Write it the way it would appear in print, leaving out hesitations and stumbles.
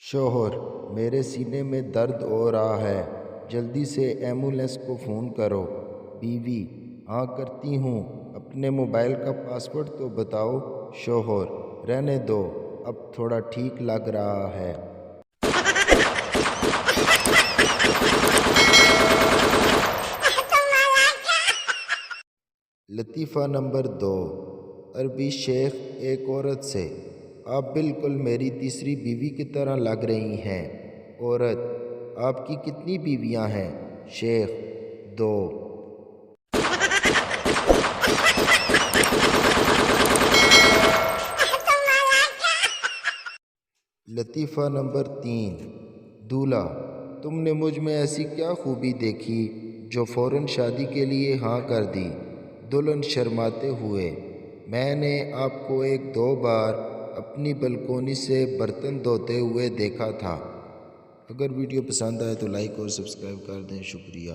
شوہر: میرے سینے میں درد ہو رہا ہے، جلدی سے ایمبولینس کو فون کرو۔ بیوی: ہاں کرتی ہوں، اپنے موبائل کا پاسورڈ تو بتاؤ۔ شوہر: رہنے دو، اب تھوڑا ٹھیک لگ رہا ہے۔ لطیفہ نمبر 2۔ عربی شیخ ایک عورت سے: آپ بالکل میری تیسری بیوی کی طرح لگ رہی ہیں۔ عورت: آپ کی کتنی بیویاں ہیں؟ شیخ: 2۔ لطیفہ نمبر 3۔ دولہا: تم نے مجھ میں ایسی کیا خوبی دیکھی جو فوراً شادی کے لیے ہاں کر دی؟ دلہن شرماتے ہوئے: میں نے آپ کو 1-2 بار اپنی بلکونی سے برتن دھوتے ہوئے دیکھا تھا۔ اگر ویڈیو پسند آئے تو لائک اور سبسکرائب کر دیں۔ شکریہ۔